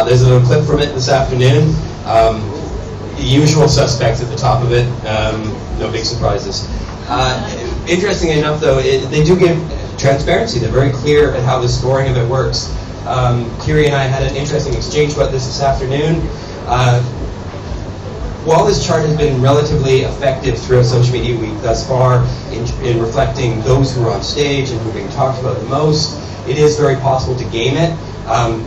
There's a little clip from it this afternoon. The usual suspects at the top of it. No big surprises. Interestingly enough, though, they do give transparency. They're very clear at how the scoring of it works. Kiri and I had an interesting exchange about this afternoon. While this chart has been relatively effective throughout Social Media Week thus far in reflecting those who are on stage and who are being talked about the most, it is very possible to game it.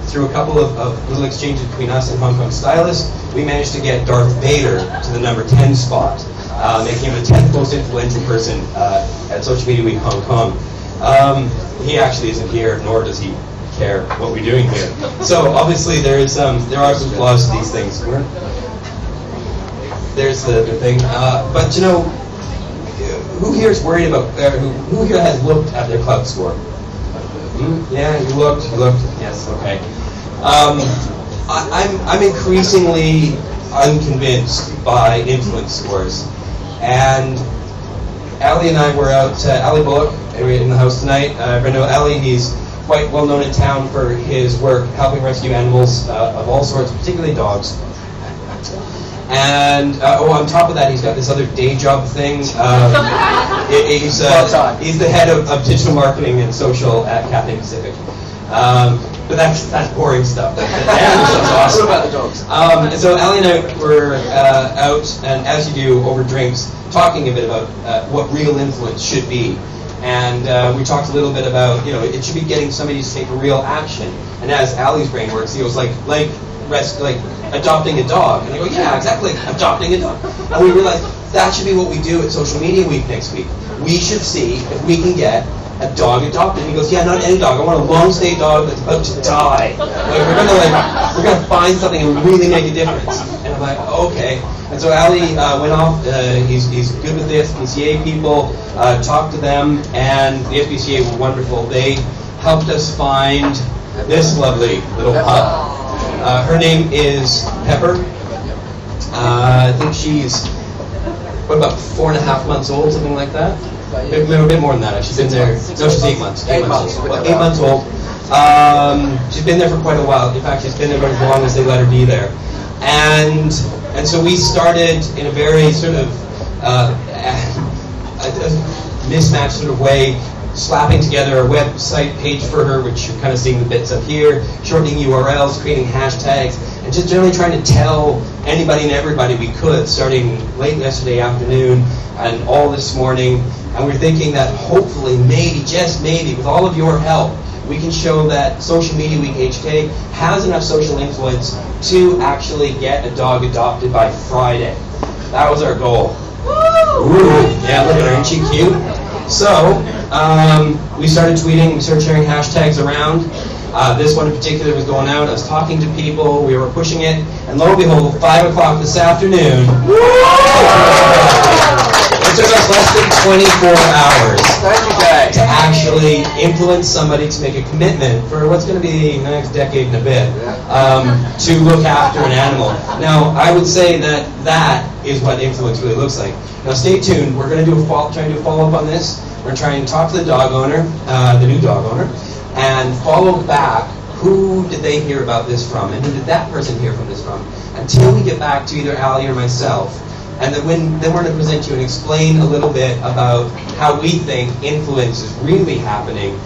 Through a couple of little exchanges between us and Hong Kong stylists, we managed to get Darth Vader to the number 10 spot, making him the 10th most influential person at Social Media Week Hong Kong. He actually isn't here, nor does he care what we're doing here. So obviously there are some flaws to these things. There's the thing. But you know, who here is worried about, who here has looked at their club score? Yeah, you looked. Yes, okay. I'm increasingly unconvinced by influence scores. And Ali and I were out, Ali Bullock, in the house tonight. I know Ali, he's quite well known in town for his work helping rescue animals of all sorts, particularly dogs. And on top of that, he's got this other day job thing. He's the head of digital marketing and social at Cathay Pacific. But that's boring stuff. The animal stuff's awesome. What about the dogs? And so Ali and I were out, and as you do, over drinks, talking a bit about what real influence should be. And we talked a little bit about, you know, it should be getting somebody to take real action. And as Ali's brain works, he was like adopting a dog. And I go, yeah, exactly, adopting a dog. And we realized that should be what we do at Social Media Week next week. We should see if we can get a dog adopted. And he goes, yeah, not any dog. I want a long-stay dog that's about to die. We're gonna find something and really make a difference. And I'm like, okay. And so Ali went off. He's good with the SPCA people. Talked to them, and the SPCA were wonderful. They helped us find this lovely little pup. Her name is Pepper. I think she's, about 4.5 months old, something like that? Maybe a bit more than that. She's been there, no, she's 8 months. 8 months old. 8 months old. She's been there for quite a while. In fact, she's been there for as long as they let her be there. And so we started in a very sort of mismatched sort of way, slapping together a website page for her, which you're kind of seeing the bits up here, shortening URLs, creating hashtags, and just generally trying to tell anybody and everybody we could, starting late yesterday afternoon and all this morning. And we're thinking that hopefully, maybe, just maybe, with all of your help, we can show that Social Media Week HK has enough social influence to actually get a dog adopted by Friday. That was our goal. Woo! Yeah, look at her, ain't she cute? So, we started tweeting, we started sharing hashtags around. This one in particular was going out. I was talking to people, we were pushing it, and lo and behold, 5 o'clock this afternoon, it took us less than 24 hours to actually influence somebody to make a commitment for what's going to be the next decade and a bit to look after an animal. Now, I would say that is what influence really looks like. Now, stay tuned. We're going to try and do a follow-up on this. We're going to try and talk to the dog owner, the new dog owner, and follow back who did they hear about this from, and who did that person hear from this from, until we get back to either Ali or myself. And then we're going to present you and explain a little bit about how we think influence is really happening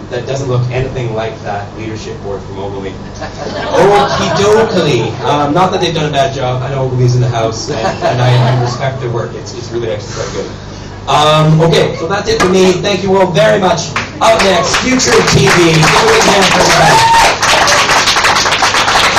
that doesn't look anything like that leadership board from Ogilvy. Okie dokie. Not that they've done a bad job. I know Ogilvy's in the house, and I respect their work. It's really actually quite good. Okay, so that's it for me. Thank you all very much. Up next, Future of TV. Give it a hand for everybody.